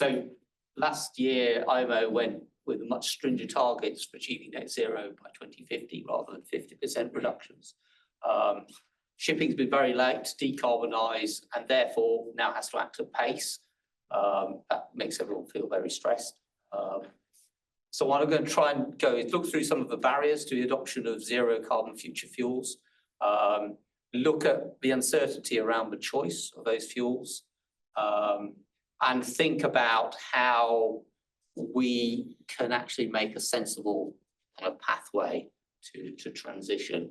So last year, IMO went with much stringent targets for achieving net zero by 2050 rather than 50% reductions. Shipping's been very late to decarbonise and therefore now has to act at pace. That makes everyone feel very stressed. So what I'm going to try and go is look through some of the barriers to the adoption of zero carbon future fuels, look at the uncertainty around the choice of those fuels, and think about how we can actually make a sensible kind of pathway to transition.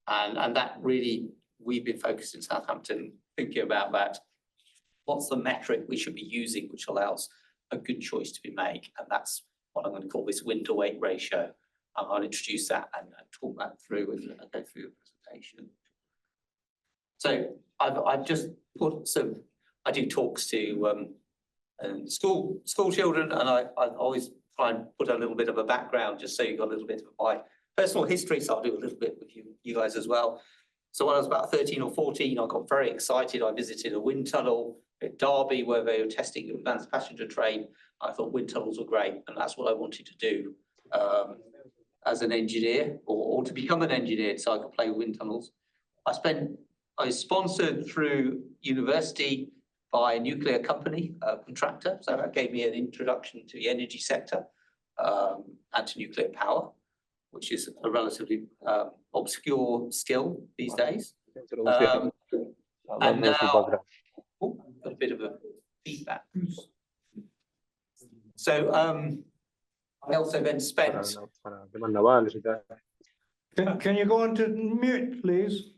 And that really, we've been focused in Southampton thinking about that. What's the metric we should be using which allows a good choice to be made? And that's what I'm going to call this wind to weight ratio. I'll introduce that and talk that through and go through your presentation. So I've just put some, I do talks to school children, and I always try and put a little bit of a background just so you've got a little bit of my personal history. So I'll do a little bit with you guys as well. So when I was about 13 or 14, I got very excited. I visited a wind tunnel at Derby where they were testing an advanced passenger train. I thought wind tunnels were great, and that's what I wanted to do as an engineer or to become an engineer so I could play with wind tunnels. I was sponsored through university by a nuclear company, contractor. So that gave me an introduction to the energy sector and to nuclear power, which is a relatively obscure skill these days. And now, got a bit of a feedback. So I also then spent. Can you go on to mute, please?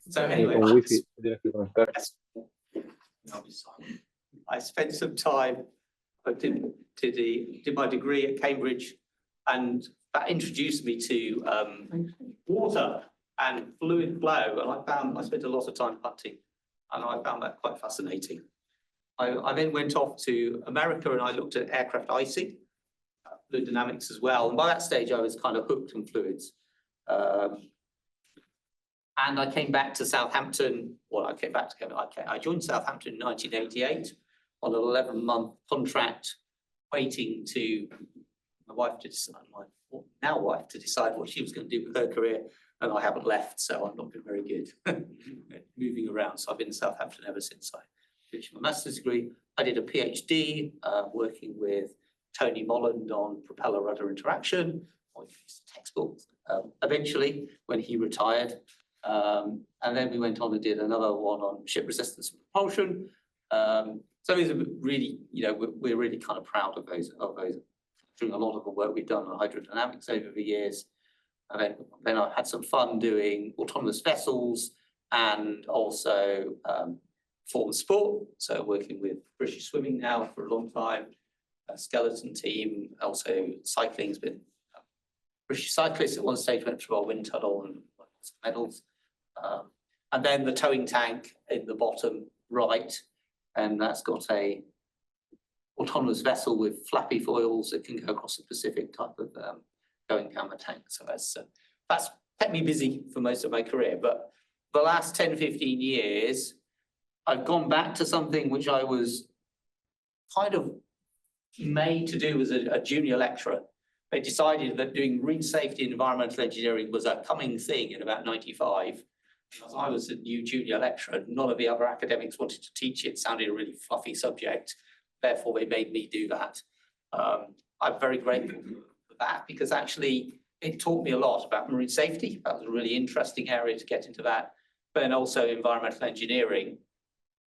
So anyway, I spent some time. I did my degree at Cambridge, and that introduced me to water and fluid flow. And I spent a lot of time hunting, and I found that quite fascinating. I then went off to America and I looked at aircraft icing, fluid dynamics as well. And by that stage, I was kind of hooked on fluids. And I came back to Southampton. Well, I came back to I joined Southampton in 1988 on an 11-month contract, waiting to my wife to decide, my now wife to decide what she was going to do with her career. And I haven't left, so I've not been very good moving around. So I've been in Southampton ever since I finished my master's degree. I did a PhD working with Tony Molland on propeller rudder interaction. I used textbooks eventually when he retired. And then we went on and did another one on ship resistance and propulsion. So these are really, we're really kind of proud of those, doing a lot of the work we've done on hydrodynamics over the years. And then I had some fun doing autonomous vessels and also form sport. So working with British Swimming now for a long time, a skeleton team, also cycling's been, British cyclists at one stage went through our wind tunnel and won some medals. And then the towing tank in the bottom right, and that's got a autonomous vessel with flappy foils that can go across the Pacific type of going camera tank. So that's kept me busy for most of my career. But the last 10, 15 years, I've gone back to something which I was kind of made to do as a junior lecturer. They decided that doing marine safety and environmental engineering was a coming thing in about 95. As I was a new junior lecturer, none of the other academics wanted to teach it. It sounded a really fluffy subject. Therefore, they made me do that. I'm very grateful for that because actually it taught me a lot about marine safety. That was a really interesting area to get into that, but then also environmental engineering.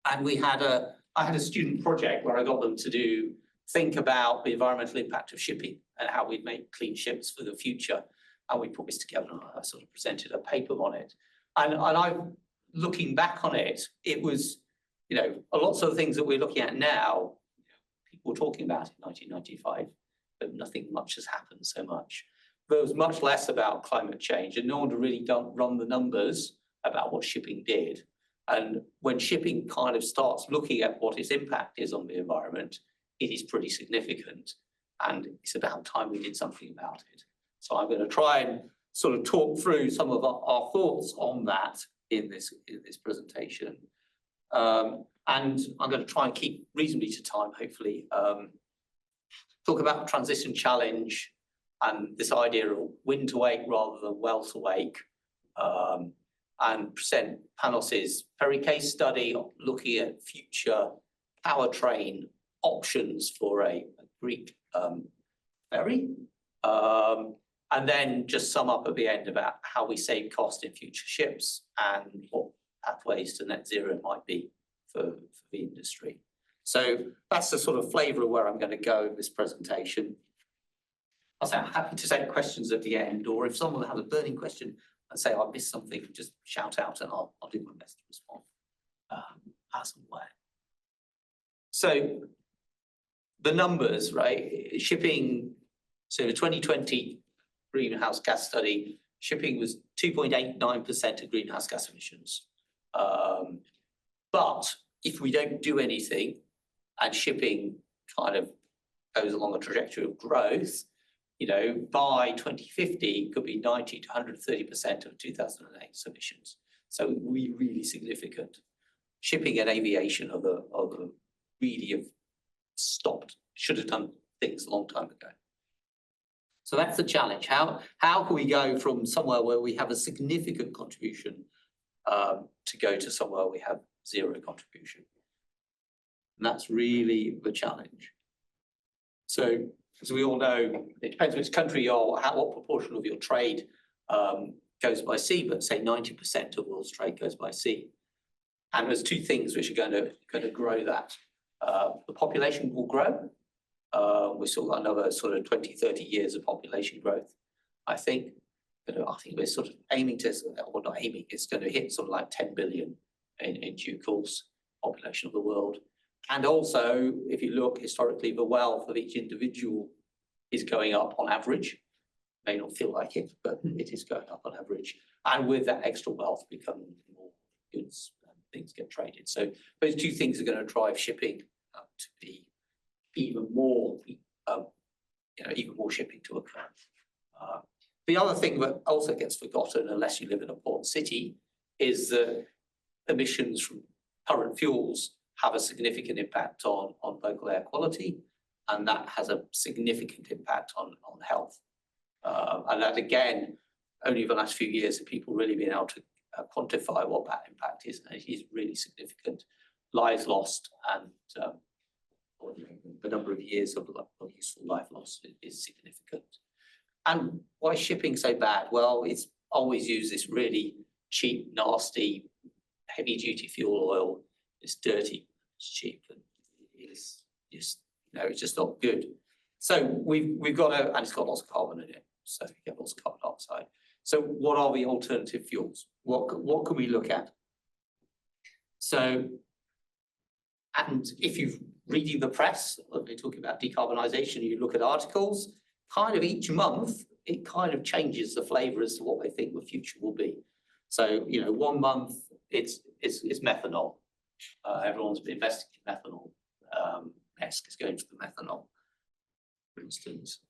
And I had a student project where I got them to think about the environmental impact of shipping and how we'd make clean ships for the future. And we put this together and I sort of presented a paper on it. And looking back on it, it was, a lot of the things that we're looking at now, people were talking about in 1995, but nothing much has happened so much. There was much less about climate change and no one had really run the numbers about what shipping did. And when shipping kind of starts looking at what its impact is on the environment, it is pretty significant. and it's about time we did something about it. So I'm going to try and sort of talk through some of our thoughts on that in this presentation. And I'm going to try and keep reasonably to time, hopefully. Talk about transition challenge and this idea of when to wake rather than well to wake, and present Panos's ferry case study looking at future powertrain options for a Greek ferry. And then just sum up at the end about how we save cost in future ships and what pathways to net zero might be for the industry. So that's the sort of flavour of where I'm going to go in this presentation. I'll say I'm happy to take questions at the end, or if someone has a burning question and say I missed something, just shout out and I'll do my best to respond as and when. So the numbers, right? Shipping, so the 2020 greenhouse gas study, shipping was 2.89% of greenhouse gas emissions. But if we don't do anything and shipping kind of goes along a trajectory of growth, you know, by 2050, it could be 90 to 130% of 2008 emissions. So really significant. Shipping and aviation are really have stopped, should have done things a long time ago. So that's the challenge. How can we go from somewhere where we have a significant contribution to go to somewhere we have zero contribution? And that's really the challenge. So as we all know, it depends which country you are, what proportion of your trade goes by sea, but say 90% of world's trade goes by sea. And there's two things which are going to grow that. The population will grow. We've still got another sort of 20, 30 years of population growth, I think. I think we're sort of aiming to, or not aiming, it's going to hit sort of like 10 billion in due course, population of the world. And also, if you look historically, the wealth of each individual is going up on average. May not feel like it, but it is going up on average. And with that extra wealth become more goods and things get traded. So those two things are going to drive shipping to be even more, even more shipping to occur. The other thing that also gets forgotten, unless you live in a port city, is that emissions from current fuels have a significant impact on local air quality, and that has a significant impact on health. And that, again, only the last few years have people really been able to quantify what that impact is, and it is really significant. Lives lost and the number of years of useful life lost is significant. And why is shipping so bad? Well, it's always used this really cheap, nasty, heavy-duty fuel oil. It's dirty, it's cheap, and it's just, it's just not good. So we've got to, and it's got lots of carbon in it, so you get lots of carbon dioxide. So what are the alternative fuels? What can we look at? So, and if you're reading the press, they're talking about decarbonisation, you look at articles, kind of each month, it kind of changes the flavour as to what they think the future will be. So, 1 month, it's methanol. Everyone's been investing in methanol. Next is going to the methanol, for instance.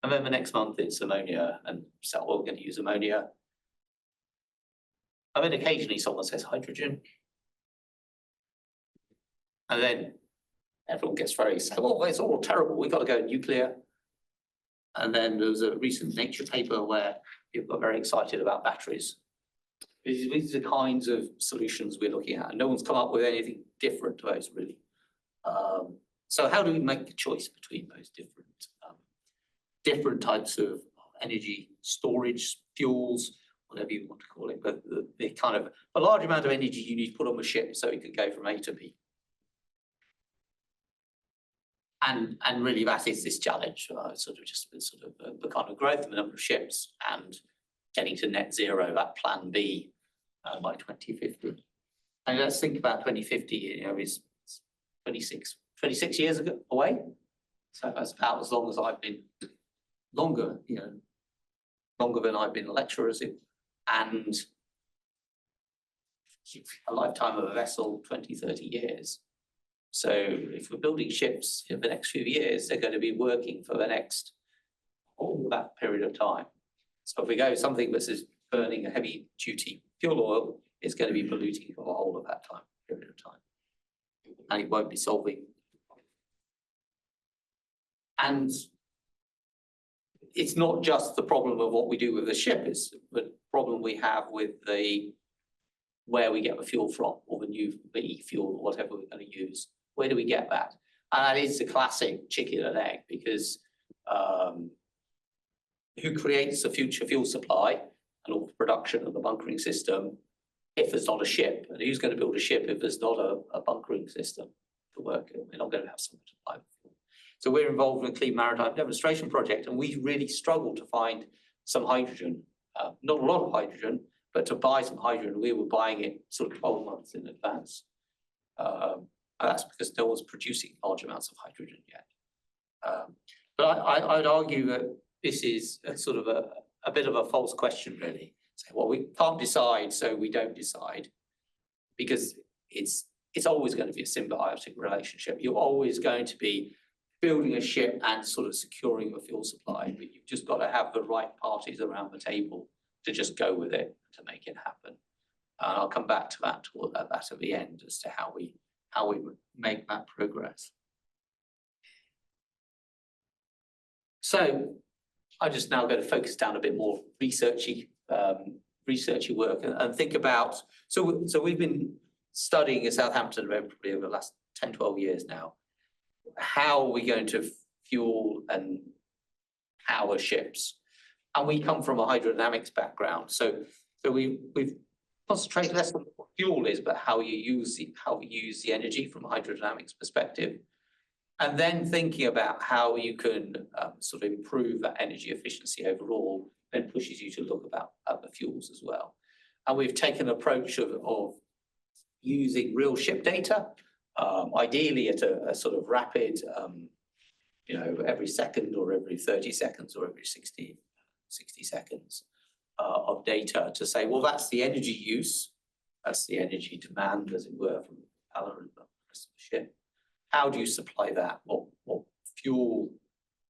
And then the next month it's ammonia, and so we're going to use ammonia. And then occasionally someone says hydrogen. And then everyone gets very sad, oh, it's all terrible, we've got to go nuclear. And then there was a recent Nature paper where people got very excited about batteries. These are the kinds of solutions we're looking at, and no one's come up with anything different to those, really. So how do we make a choice between those different types of energy storage, fuels, whatever you want to call it, but the kind of a large amount of energy you need to put on the ship so it can go from A to B. And really that is this challenge, the kind of growth in the number of ships and getting to net zero, that plan B by 2050. And let's think about 2050, is 26 years away. So that's about as long as I've been, longer than I've been a lecturer, and a lifetime of a vessel, 20, 30 years. So if we're building ships in the next few years, they're going to be working for the next all that period of time. So if we go something that is burning a heavy duty fuel oil, it's going to be polluting for the whole of that time period of time, and it won't be solving. And it's not just the problem of what we do with the ship, it's the problem we have with the where we get the fuel from, or the e-fuel, or whatever we're going to use. Where do we get that? And that is the classic chicken and egg, because who creates the future fuel supply and all the production of the bunkering system if there's not a ship? And who's going to build a ship if there's not a bunkering system to work? We're not going to have someone to buy the fuel. So we're involved in a clean maritime demonstration project, and we really struggled to find some hydrogen, not a lot of hydrogen, but to buy some hydrogen, we were buying it sort of 12 months in advance. And that's because no one's producing large amounts of hydrogen yet. But I'd argue that this is a sort of a bit of a false question, really. Say, well, we can't decide, so we don't decide, because it's always going to be a symbiotic relationship. You're always going to be building a ship and sort of securing the fuel supply, but you've just got to have the right parties around the table to just go with it to make it happen. And I'll come back to that at the end as to how we make that progress. So I'm just now going to focus down a bit more researchy work and think about, so we've been studying in Southampton probably over the last 10, 12 years now. How are we going to fuel and power ships? And we come from a hydrodynamics background. So we've concentrated less on what fuel is, but how we use the energy from a hydrodynamics perspective. And then thinking about how you can sort of improve that energy efficiency overall, then pushes you to look about other fuels as well. And we've taken an approach of using real ship data, ideally at a sort of rapid, every second or every 30 seconds or every 60 seconds of data to say, well, that's the energy use, that's the energy demand, as it were, from the propeller and the rest of the ship. How do you supply that? What fuel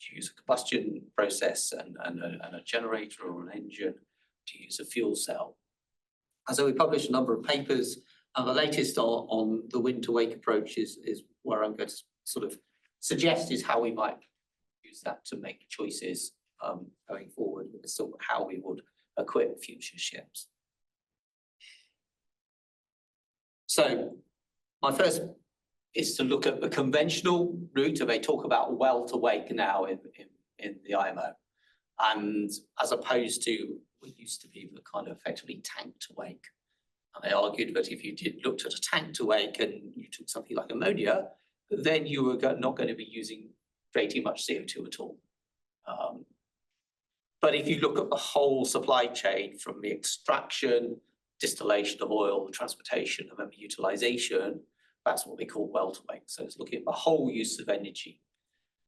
do you use? A combustion process and a generator or an engine? Do you use a fuel cell? And so we published a number of papers, and the latest on the wind-to-wake approach is where I'm going to sort of suggest is how we might use that to make choices going forward with sort of how we would equip future ships. So my first is to look at the conventional route, and they talk about well-to-wake now in the IMO, and as opposed to what used to be the kind of effectively tank-to-wake. And they argued that if you looked at a tank-to-wake and you took something like ammonia, then you were not going to be creating much CO2 at all. But if you look at the whole supply chain from the extraction, distillation of oil, transportation, and then the utilization, that's what we call well-to-wake. So it's looking at the whole use of energy.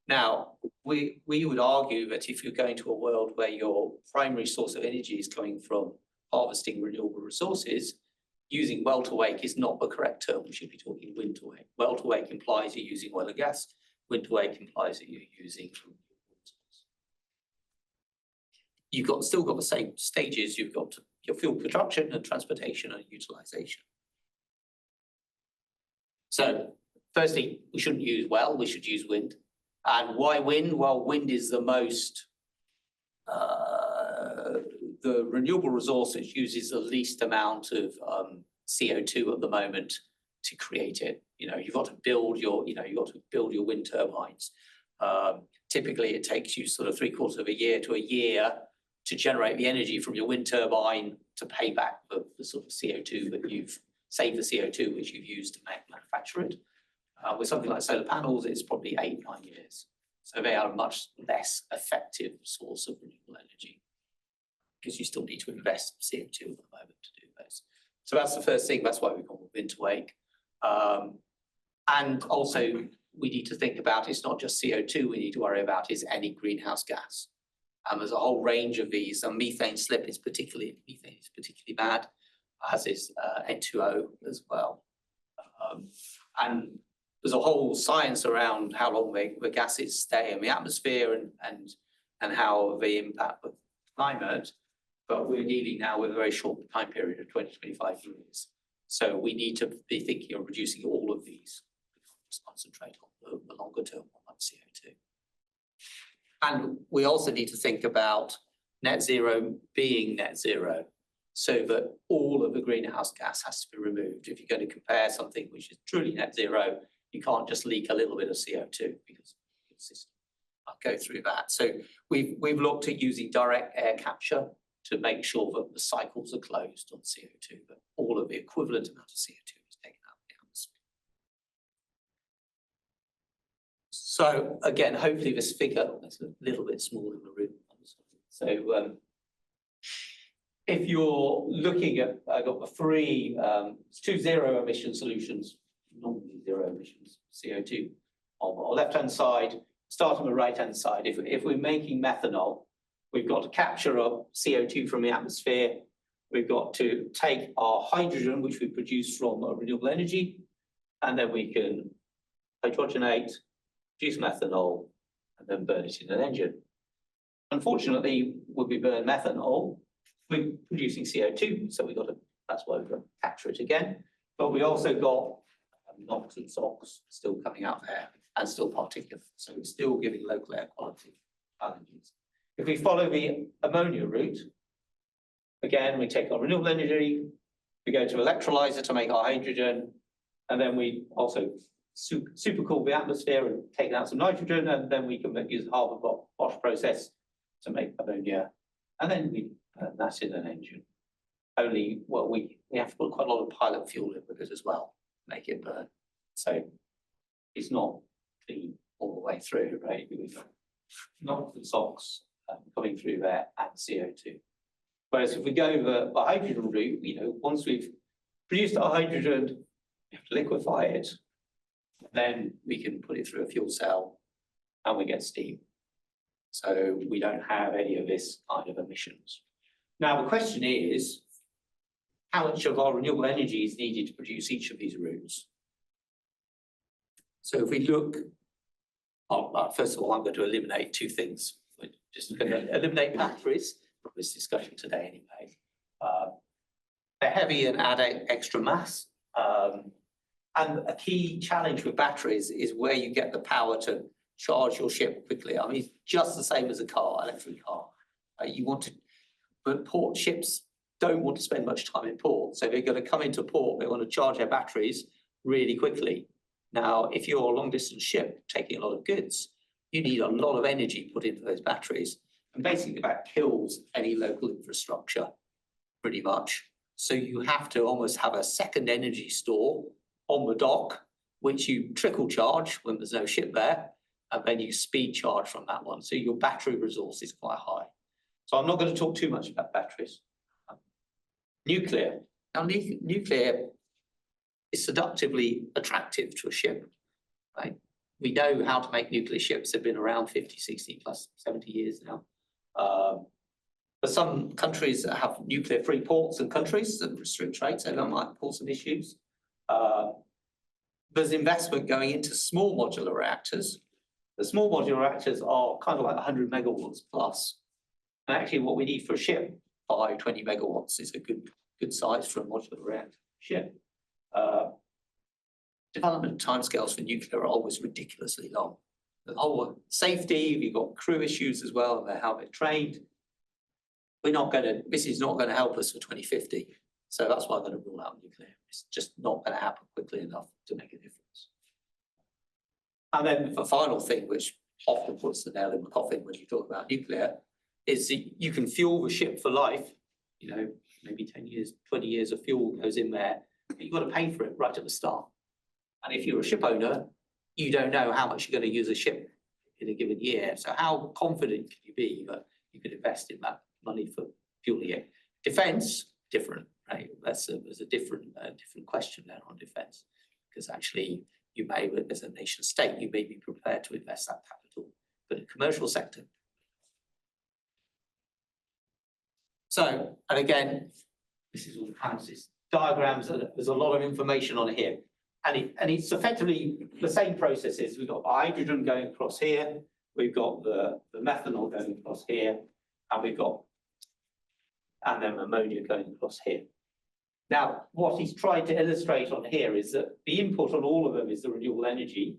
Now, we would argue that if you're going to a world where your primary source of energy is coming from harvesting renewable resources, using well-to-wake is not the correct term. We should be talking wind-to-wake. Well-to-wake implies you're using oil and gas. Wind-to-wake implies that you're using you've still got the same stages. You've got your fuel production and transportation and utilization. So firstly, we shouldn't use well, we should use wind. And why wind? Well, wind is the most, the renewable resource that uses the least amount of CO2 at the moment to create it. You've got to build your wind turbines. Typically, it takes you sort of 3/4 of a year to a year to generate the energy from your wind turbine to pay back the sort of CO2 that you've saved, the CO2 which you've used to manufacture it. With something like solar panels, it's probably 8-9 years. So they are a much less effective source of renewable energy because you still need to invest CO2 at the moment to do those. So that's the first thing. That's why we call it wind-to-wake. And also, we need to think about it's not just CO2 we need to worry about, is any greenhouse gas. There's a whole range of these, and methane slip is particularly bad, as is N2O as well. And there's a whole science around how long the gases stay in the atmosphere and how they impact the climate. But we're dealing now with a very short time period of 20 to 25 years. So we need to be thinking of reducing all of these. Let's concentrate on the longer term on CO2. And we also need to think about net zero being net zero, so that all of the greenhouse gas has to be removed. If you're going to compare something which is truly net zero, you can't just leak a little bit of CO2 because the system I'll go through that. So we've looked at using direct air capture to make sure that the cycles are closed on CO2, that all of the equivalent amount of CO2 is taken out of the atmosphere. So again, hopefully this figure is a little bit smaller in the room. So if you're looking at, I've got the three, two zero emission solutions, normally zero emissions, CO2 on the left-hand side, start on the right-hand side. If we're making methanol, we've got to capture up CO2 from the atmosphere. We've got to take our hydrogen, which we produce from renewable energy, and then we can hydrogenate, produce methanol, and then burn it in an engine. Unfortunately, when we burn methanol, we're producing CO2, so that's why we've got to capture it again. But we also got NOx and SOx still coming out there and still particulates, so we're still giving local air quality challenges. If we follow the ammonia route, again, we take our renewable energy, we go to electrolyzer to make our hydrogen, and then we also supercool the atmosphere and take out some nitrogen, and then we can use the Haber-Bosch process to make ammonia, and then we that's in an engine. Only, well, we have to put quite a lot of pilot fuel in with it as well, make it burn. So it's not clean all the way through, right? We've got NOx and SOx coming through there and CO2. Whereas if we go the hydrogen route, once we've produced our hydrogen, we have to liquefy it, then we can put it through a fuel cell and we get steam. So we don't have any of this kind of emissions. Now, the question is, how much of our renewable energy is needed to produce each of these routes? So if we look, first of all, I'm going to eliminate two things. We're just going to eliminate batteries from this discussion today anyway. They're heavy and add extra mass. And a key challenge with batteries is where you get the power to charge your ship quickly. I mean, it's just the same as a car, electric car. But port ships don't want to spend much time in port. So they're going to come into port, they want to charge their batteries really quickly. Now, if you're a long distance ship taking a lot of goods, you need a lot of energy put into those batteries. And basically that kills any local infrastructure pretty much. So you have to almost have a second energy store on the dock, which you trickle charge when there's no ship there, and then you speed charge from that one. So your battery resource is quite high. So I'm not going to talk too much about batteries. Nuclear. Now, nuclear is seductively attractive to a ship, right? We know how to make nuclear ships. They've been around 50, 60 plus 70 years now. But some countries have nuclear-free ports and countries that restrict trade, so that might cause some issues. There's investment going into small modular reactors. The small modular reactors are kind of like 100 megawatts plus. And actually what we need for a ship, 20 megawatts is a good size for a modular reactor ship. Development timescales for nuclear are always ridiculously long. The whole safety, you've got crew issues as well, and how they're trained. This is not going to help us for 2050. So that's why I'm going to rule out nuclear. It's just not going to happen quickly enough to make a difference. And then the final thing, which often puts the nail in the coffin when you talk about nuclear, is that you can fuel the ship for life. Maybe 10 years, 20 years of fuel goes in there, but you've got to pay for it right at the start. And if you're a ship owner, you don't know how much you're going to use a ship in a given year. So how confident can you be that you could invest in that money for fueling it? Defence, different, right? There's a different question there on defence, because actually you may, as a nation state, you may be prepared to invest that capital, but in the commercial sector. So, and again, this is all analysis diagrams. There's a lot of information on here. And it's effectively the same processes. We've got hydrogen going across here, we've got the methanol going across here, and then ammonia going across here. Now, what he's tried to illustrate on here is that the input on all of them is the renewable energy.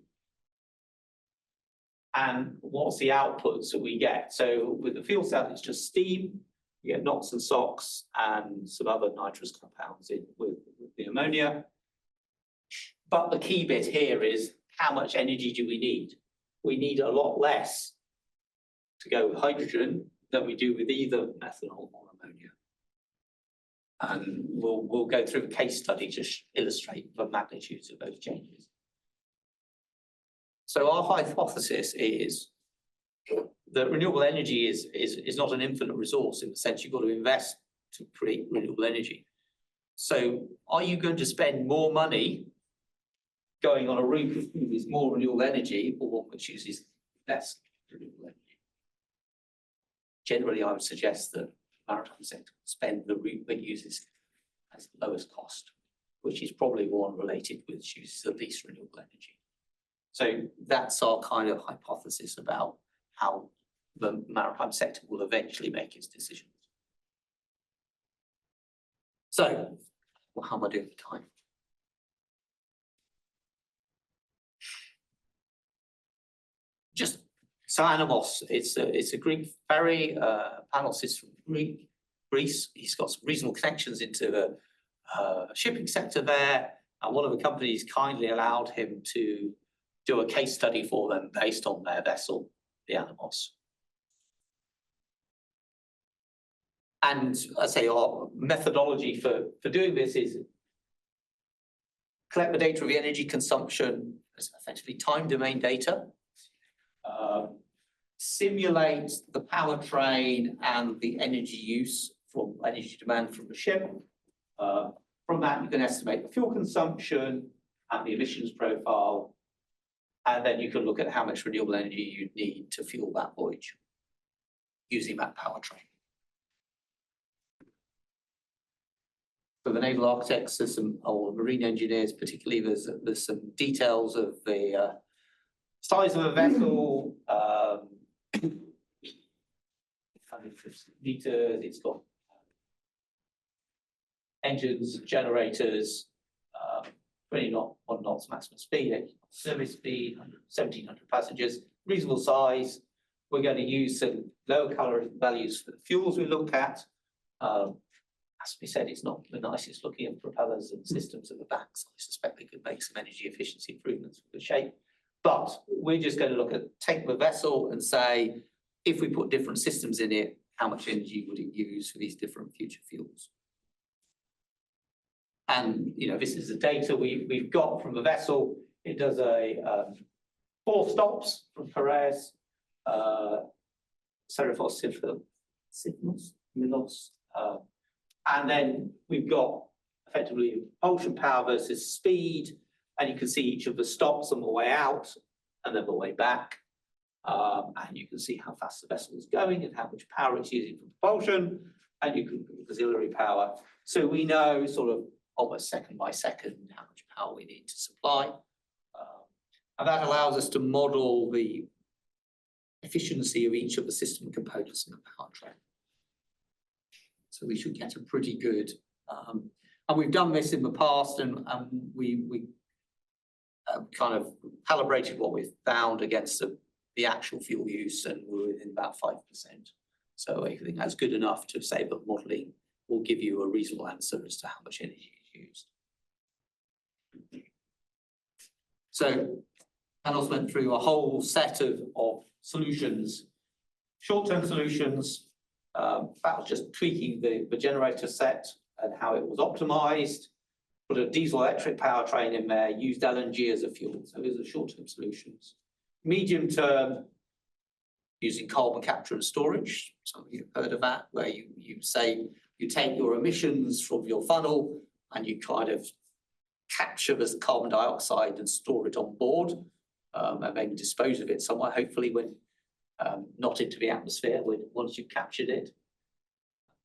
And what's the outputs that we get? So with the fuel cell, it's just steam. You get NOx and SOx and some other nitrous compounds in with the ammonia. But the key bit here is how much energy do we need? We need a lot less to go with hydrogen than we do with either methanol or ammonia. And we'll go through a case study to illustrate the magnitudes of those changes. So our hypothesis is that renewable energy is not an infinite resource in the sense you've got to invest to create renewable energy. So are you going to spend more money going on a route which uses more renewable energy or one which uses less renewable energy? Generally, I would suggest that the maritime sector will spend the route that uses as the lowest cost, which is probably one related with uses the least renewable energy. So that's our kind of hypothesis about how the maritime sector will eventually make its decisions. So, well, how am I doing with time? So Animos, it's a Greek ferry. Panos is from Greece. He's got some reasonable connections into the shipping sector there. And one of the companies kindly allowed him to do a case study for them based on their vessel, the Animos. And I say our methodology for doing this is collect the data of the energy consumption, as effectively time domain data, simulate the powertrain and the energy use from energy demand from the ship. From that, you can estimate the fuel consumption and the emissions profile. And then you can look at how much renewable energy you'd need to fuel that voyage using that powertrain. For the naval architects, there's some, or marine engineers particularly, there's some details of the size of a vessel, 150 meters, it's got engines, generators, 20 knots maximum speed, service speed, 1,700 passengers, reasonable size. We're going to use some lower calorie values for the fuels we look at. As we said, it's not the nicest looking of propellers and systems at the back, so I suspect they could make some energy efficiency improvements with the shape. But we're just going to look at take the vessel and say, if we put different systems in it, how much energy would it use for these different future fuels? And this is the data we've got from the vessel. It does a 4 stops from Perez, Serifos, Sifnos, Milos, and then we've got effectively propulsion power versus speed, and you can see each of the stops on the way out and then the way back. And you can see how fast the vessel is going and how much power it's using for propulsion, and you can auxiliary power. So we know sort of almost second by second how much power we need to supply. And that allows us to model the efficiency of each of the system components in the powertrain. So we should get a pretty good, and we've done this in the past, and we kind of calibrated what we've found against the actual fuel use, and we're within about 5%. So I think that's good enough to say that modelling will give you a reasonable answer as to how much energy is used. So Panos went through a whole set of solutions, short-term solutions. That was just tweaking the generator set and how it was optimized. Put a diesel electric powertrain in there, used LNG as a fuel. So those are short-term solutions. Medium term, using carbon capture and storage. Some of you have heard of that, where you say you take your emissions from your funnel and you kind of capture the carbon dioxide and store it on board, and then dispose of it somewhere, hopefully when not into the atmosphere once you've captured it.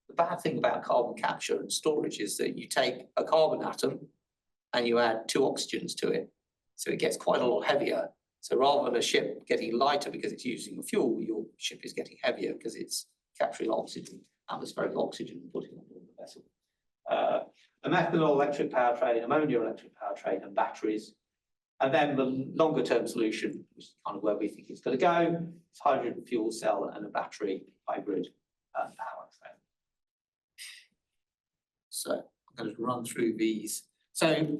The bad thing about carbon capture and storage is that you take a carbon atom and you add 2 oxygens to it. So it gets quite a lot heavier. So rather than a ship getting lighter because it's using fuel, your ship is getting heavier because it's capturing oxygen, atmospheric oxygen, and putting it on the vessel. A methanol electric powertrain, ammonia electric powertrain, and batteries. And then the longer term solution, which is kind of where we think it's going to go, is hydrogen fuel cell and a battery hybrid powertrain. So I'm going to run through these. So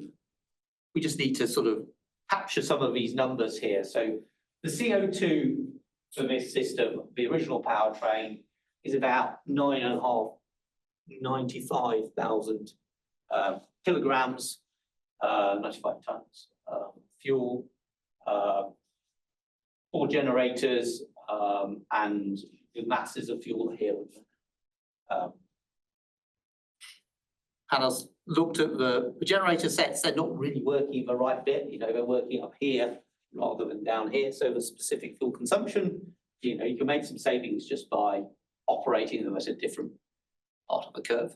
we just need to sort of capture some of these numbers here. So the CO2 for this system, the original powertrain, is about 95,000 kilograms, 95 tons. Fuel, 4 generators, and the masses of fuel here. Hannah's looked at the generator sets, they're not really working the right bit, they're working up here rather than down here. So the specific fuel consumption, you can make some savings just by operating them at a different part of the curve,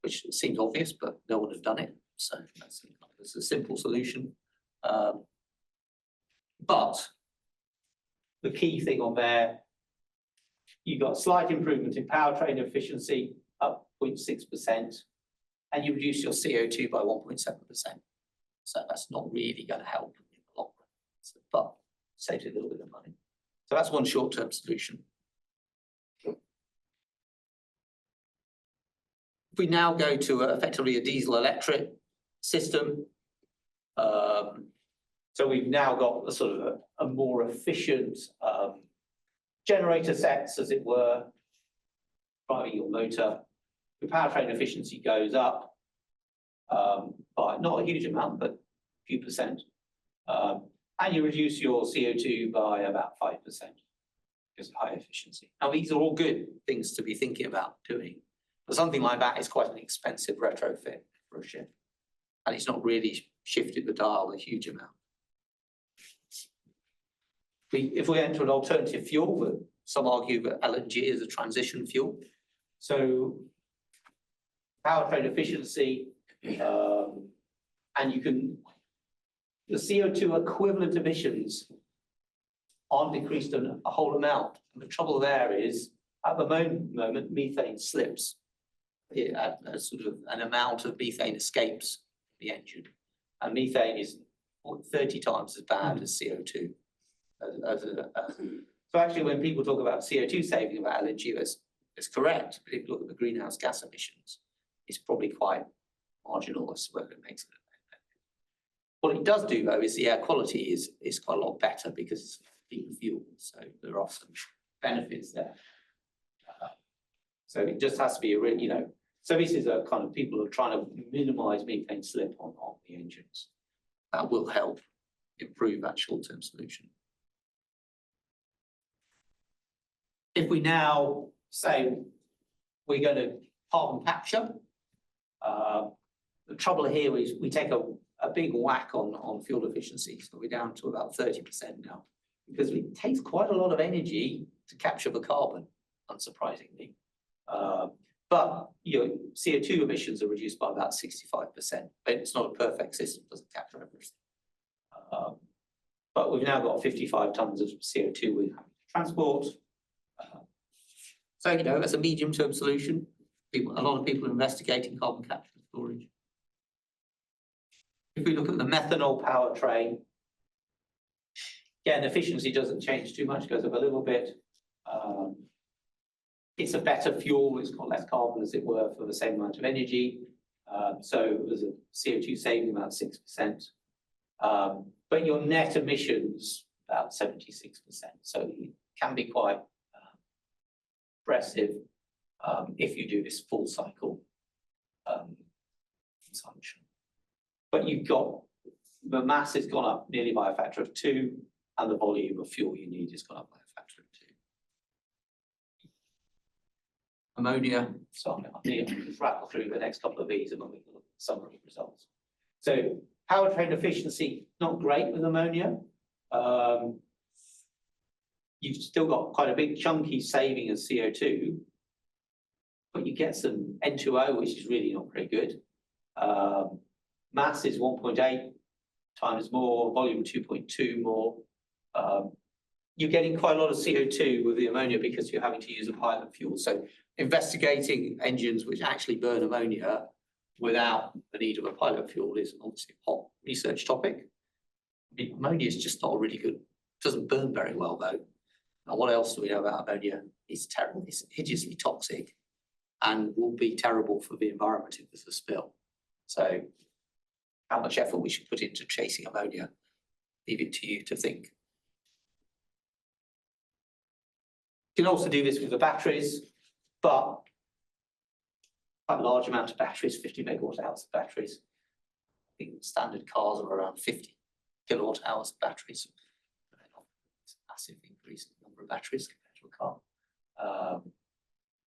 which seems obvious, but no one has done it. So that's a simple solution. But the key thing on there, you've got a slight improvement in powertrain efficiency, up 0.6%, and you reduce your CO2 by 1.7%. So that's not really going to help in the long run, but saves you a little bit of money. So that's one short-term solution. If we now go to effectively a diesel-electric system, so we've now got a sort of a more efficient generator sets, as it were, driving your motor. Your powertrain efficiency goes up by not a huge amount, but a few percent. And you reduce your CO2 by about 5% because of high efficiency. Now, these are all good things to be thinking about doing, but something like that is quite an expensive retrofit for a ship, and it's not really shifted the dial a huge amount. If we enter an alternative fuel, some argue that LNG is a transition fuel. So powertrain efficiency, and the CO2 equivalent emissions aren't decreased a whole amount. And the trouble there is, at the moment, methane slips. Sort of an amount of methane escapes the engine. And methane is 30 times as bad as CO2. So actually, when people talk about CO2 saving about LNG, it's correct. But if you look at the greenhouse gas emissions, it's probably quite marginal as to whether it makes it. What it does do, though, is the air quality is quite a lot better because it's clean fuel. So there are some benefits there. So it just has to be a really, so this is a kind of people are trying to minimize methane slip on the engines. That will help improve that short-term solution. If we now say we're going to carbon capture, the trouble here is we take a big whack on fuel efficiency. So we're down to about 30% now, because it takes quite a lot of energy to capture the carbon, unsurprisingly. But CO2 emissions are reduced by about 65%. It's not a perfect system, doesn't capture everything. But we've now got 55 tons of CO2 we have to transport. So that's a medium-term solution. A lot of people are investigating carbon capture and storage. If we look at the methanol powertrain, again, efficiency doesn't change too much, goes up a little bit. It's a better fuel, it's got less carbon, as it were, for the same amount of energy. So there's a CO2 saving about 6%. But your net emissions, about 76%. So it can be quite impressive if you do this full cycle consumption. But you've got, the mass has gone up nearly by a factor of 2, and the volume of fuel you need has gone up by a factor of 2. Ammonia, so I'm going to rattle through the next couple of these and then we can look at summary results. So powertrain efficiency, not great with ammonia. You've still got quite a big chunky saving of CO2, but you get some N2O, which is really not very good. Mass is 1.8 times more, volume 2.2 more. You're getting quite a lot of CO2 with the ammonia because you're having to use a pilot fuel. So investigating engines which actually burn ammonia without the need of a pilot fuel is obviously a hot research topic. Ammonia is just not really good. Doesn't burn very well though. And what else do we know about ammonia? It's terrible. It's hideously toxic and will be terrible for the environment if there's a spill. So how much effort we should put into chasing ammonia, leave it to you to think. You can also do this with the batteries, but quite a large amount of batteries, 50 megawatt hours of batteries. I think standard cars are around 50 kilowatt hours of batteries. It's a massive increase in the number of batteries compared to a car.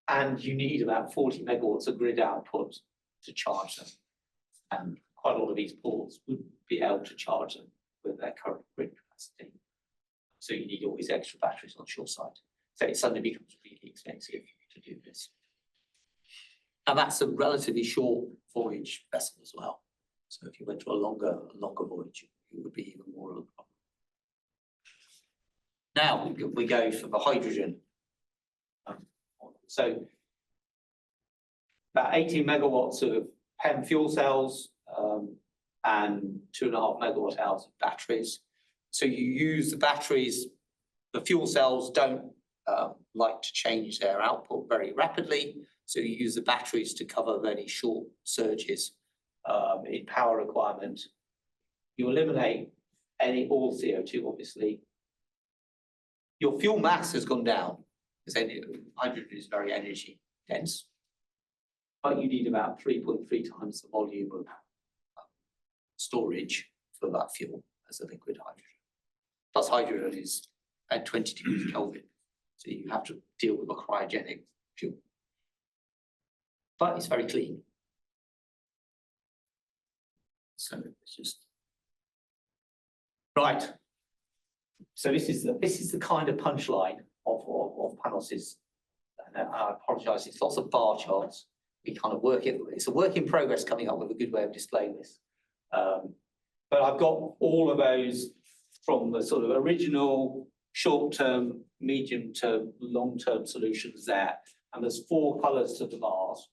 And you need about 40 megawatts of grid output to charge them. And quite a lot of these ports would be able to charge them with their current grid capacity. So you need all these extra batteries on shore side. So it suddenly becomes really expensive to do this. And that's a relatively short voyage vessel as well. So if you went to a longer voyage, it would be even more of a problem. Now we go for the hydrogen. So about 18 megawatts of PEM fuel cells and 2.5 megawatt hours of batteries. So you use the batteries. The fuel cells don't like to change their output very rapidly. So you use the batteries to cover very short surges in power requirement. You eliminate all CO2, obviously. Your fuel mass has gone down because hydrogen is very energy dense. But you need about 3.3 times the volume of storage for that fuel as a liquid hydrogen. Plus hydrogen is at 20 degrees Kelvin. So you have to deal with a cryogenic fuel. But it's very clean. So it's just right. So this is the kind of punchline of Panos's. And I apologise, it's lots of bar charts. We kind of work it. It's a work in progress coming up with a good way of displaying this. But I've got all of those from the sort of original short-term, medium-term, long-term solutions there. And there's 4 colours to the bars.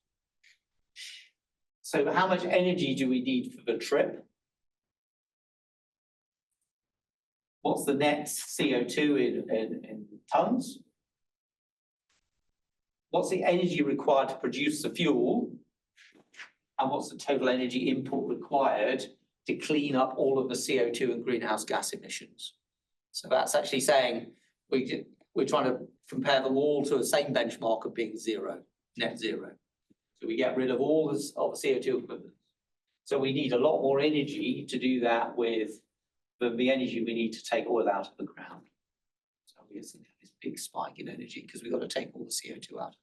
So how much energy do we need for the trip? What's the net CO2 in tons? What's the energy required to produce the fuel? And what's the total energy input required to clean up all of the CO2 and greenhouse gas emissions? So that's actually saying we're trying to compare them all to the same benchmark of being zero, net zero. So we get rid of all the CO2 equivalents. So we need a lot more energy to do that with the energy we need to take oil out of the ground. So we have this big spike in energy because we've got to take all the CO2 out of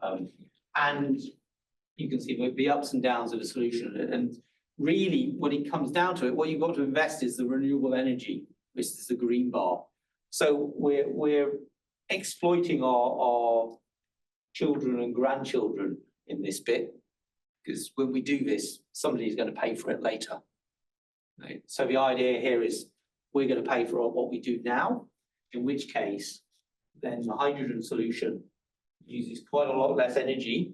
the air. And you can see the ups and downs of the solution. And really, when it comes down to it, what you've got to invest is the renewable energy, which is the green bar. So we're exploiting our children and grandchildren in this bit, because when we do this, somebody's going to pay for it later. Right? So the idea here is we're going to pay for what we do now, in which case then the hydrogen solution uses quite a lot less energy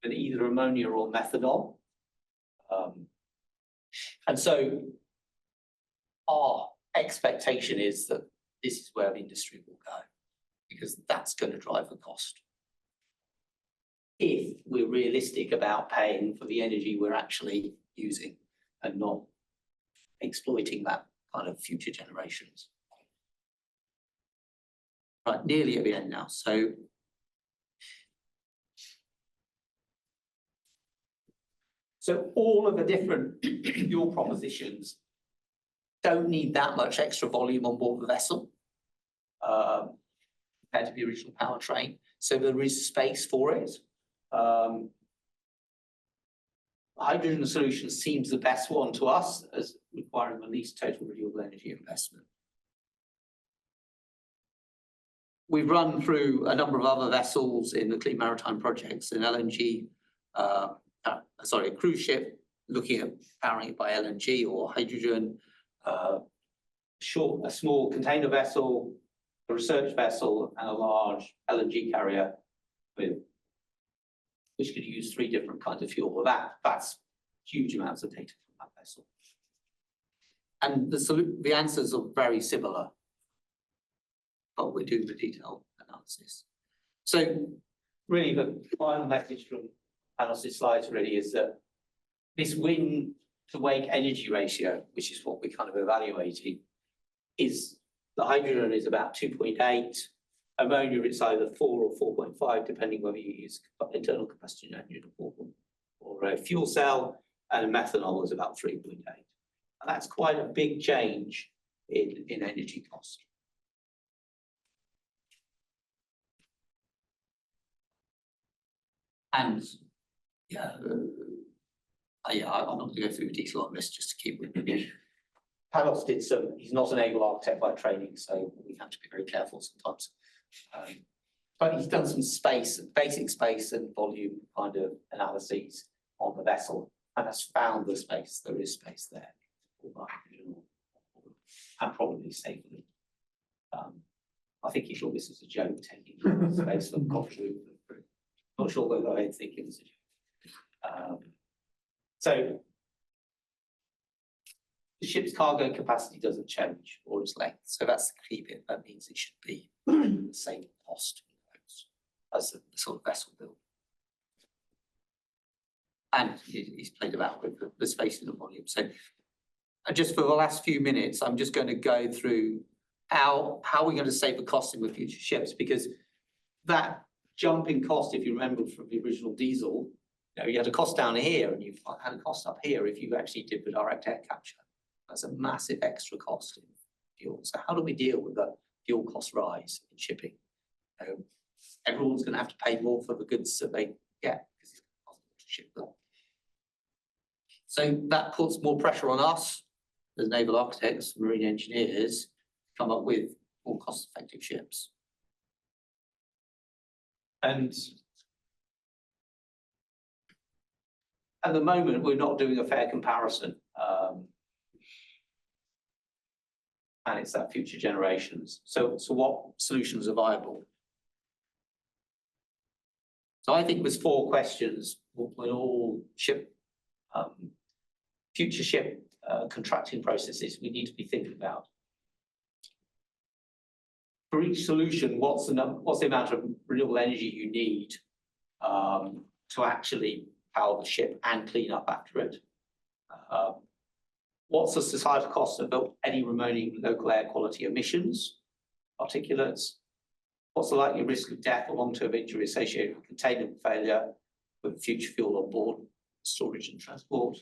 than either ammonia or methanol. And so our expectation is that this is where the industry will go, because that's going to drive the cost. If we're realistic about paying for the energy we're actually using and not exploiting that kind of future generations. Right, nearly at the end now. So all of the different fuel propositions don't need that much extra volume on board the vessel compared to the original powertrain. So there is space for it. Hydrogen solution seems the best one to us as requiring the least total renewable energy investment. We've run through a number of other vessels in the Clean Maritime projects in LNG a cruise ship looking at powering it by LNG or hydrogen, a small container vessel, a research vessel, and a large LNG carrier which could use 3 different kinds of fuel. Well, that's huge amounts of data from that vessel. And the answers are very similar, but we're doing the detailed analysis. So really the final message from analysis slides really is that this wind to wake energy ratio, which is what we're kind of evaluating, is the hydrogen is about 2.8, ammonia it's either 4 or 4.5, depending whether you use internal combustion engine or a fuel cell, and a methanol is about 3.8. And that's quite a big change in energy cost. And yeah, I'm not going to go through detail on this just to keep with you. Panos did some, he's not an able architect by training, so we have to be very careful sometimes. But he's done some basic space and volume kind of analyses on the vessel and has found the space. There is space there, and probably safely. I think he thought this was a joke, taking space from coffee. Not sure whether I think it was a joke. So the ship's cargo capacity doesn't change or its length. So that's the key bit. That means it should be the same cost as the sort of vessel build. And he's played about with the space and the volume. So just for the last few minutes, I'm just going to go through how we're going to save the costing with future ships, because that jump in cost, if you remember from the original diesel, you had a cost down here and you had a cost up here if you actually did the direct air capture. That's a massive extra cost in fuel. So how do we deal with the fuel cost rise in shipping? Everyone's going to have to pay more for the goods that they get because it's costing to ship them. So that puts more pressure on us as naval architects, marine engineers, to come up with more cost-effective ships. And at the moment, we're not doing a fair comparison. And it's that future generations. So what solutions are viable? So I think there's 4 questions when all future ship contracting processes we need to be thinking about. For each solution, what's the amount of renewable energy you need to actually power the ship and clean up after it? What's the societal cost of any remaining local air quality emissions, particulates? What's the likely risk of death or long-term injury associated with containment failure with future fuel on board, storage and transport?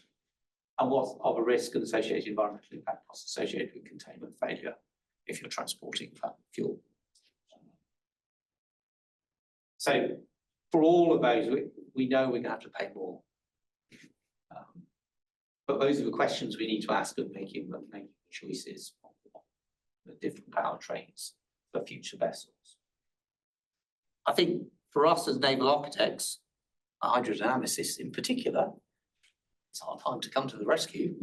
And what are the risks and associated environmental impact costs associated with containment failure if you're transporting fuel? So for all of those, we know we're going to have to pay more. But those are the questions we need to ask and making choices on the different powertrains for future vessels. I think for us as naval architects, hydrodynamicists in particular, it's our time to come to the rescue.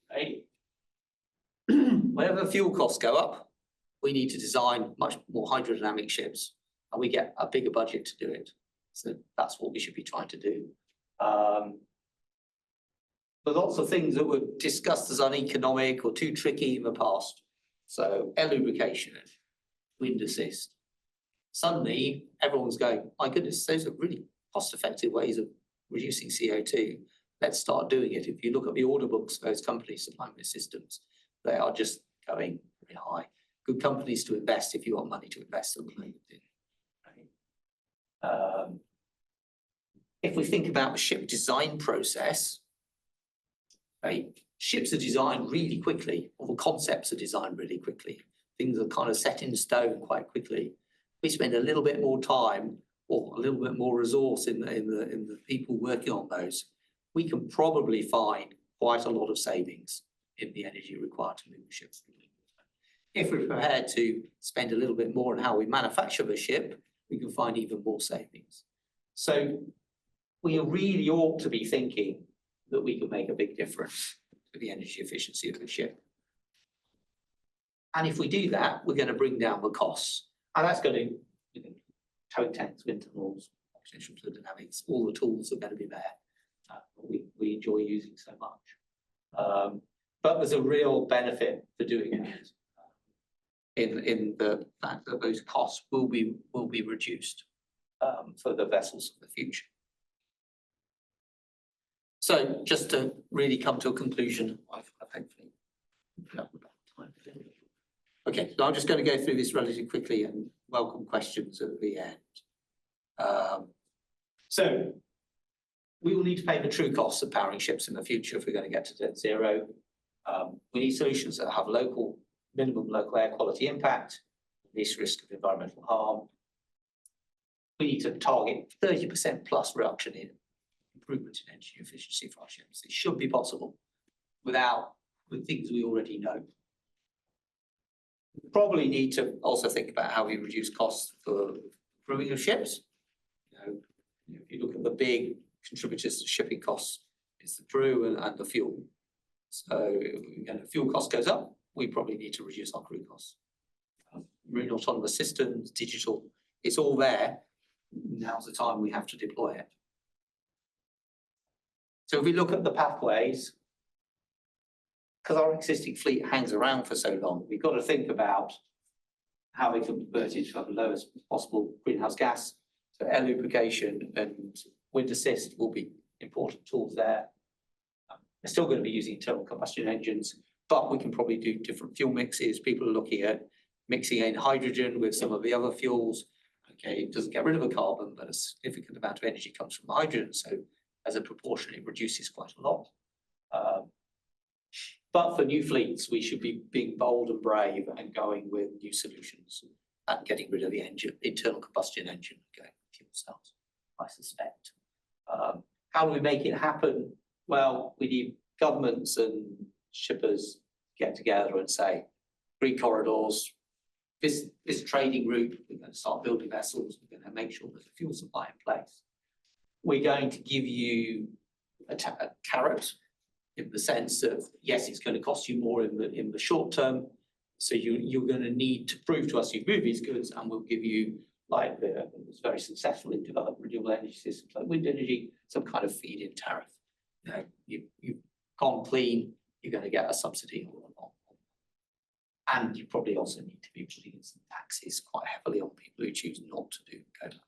Right? Whenever the fuel costs go up, we need to design much more hydrodynamic ships, and we get a bigger budget to do it. So that's what we should be trying to do. But lots of things that were discussed as uneconomic or too tricky in the past. So air lubrication, wind assist. Suddenly, everyone's going, my goodness, those are really cost-effective ways of reducing CO2. Let's start doing it. If you look at the order books of those companies supplying these systems, they are just going very high. Good companies to invest if you want money to invest. If we think about the ship design process, right, ships are designed really quickly, or the concepts are designed really quickly. Things are kind of set in stone quite quickly. We spend a little bit more time or a little bit more resource in the people working on those. We can probably find quite a lot of savings in the energy required to move the ships. If we're prepared to spend a little bit more on how we manufacture the ship, we can find even more savings. So we really ought to be thinking that we can make a big difference to the energy efficiency of the ship. And if we do that, we're going to bring down the costs. And that's going to, tow tanks, wind tunnels, potential fluid dynamics, all the tools are going to be there. We enjoy using so much. But there's a real benefit for doing it in the fact that those costs will be reduced for the vessels of the future. So just to really come to a conclusion, I've hopefully got time. Okay, so I'm just going to go through this relatively quickly and welcome questions at the end. So we will need to pay the true costs of powering ships in the future if we're going to get to net zero. We need solutions that have minimum local air quality impact, least risk of environmental harm. We need to target 30% plus reduction in improvement in energy efficiency for our ships. It should be possible with things we already know. We probably need to also think about how we reduce costs for crewing of ships. If you look at the big contributors to shipping costs, it's the crew and the fuel. So if fuel cost goes up, we probably need to reduce our crew costs. Marine autonomous systems, digital, it's all there. Now's the time we have to deploy it. So if we look at the pathways, because our existing fleet hangs around for so long, we've got to think about how we can convert it to the lowest possible greenhouse gas. So air lubrication and wind assist will be important tools there. We're still going to be using internal combustion engines, but we can probably do different fuel mixes. People are looking at mixing in hydrogen with some of the other fuels. Okay, it doesn't get rid of the carbon, but a significant amount of energy comes from the hydrogen. So as a proportion, it reduces quite a lot. But for new fleets, we should be being bold and brave and going with new solutions and getting rid of the internal combustion engine and going with fuel cells, I suspect. How do we make it happen? Well, we need governments and shippers get together and say, green corridors, this trading route, we're going to start building vessels, we're going to make sure there's a fuel supply in place. We're going to give you a carrot in the sense of, yes, it's going to cost you more in the short term. So you're going to need to prove to us you've moved these goods, and we'll give you, like it's very successful in developing renewable energy systems like wind energy, some kind of feed-in tariff. You've gone clean, you're going to get a subsidy or not. And you probably also need to be putting in some taxes quite heavily on people who choose not to do COLA.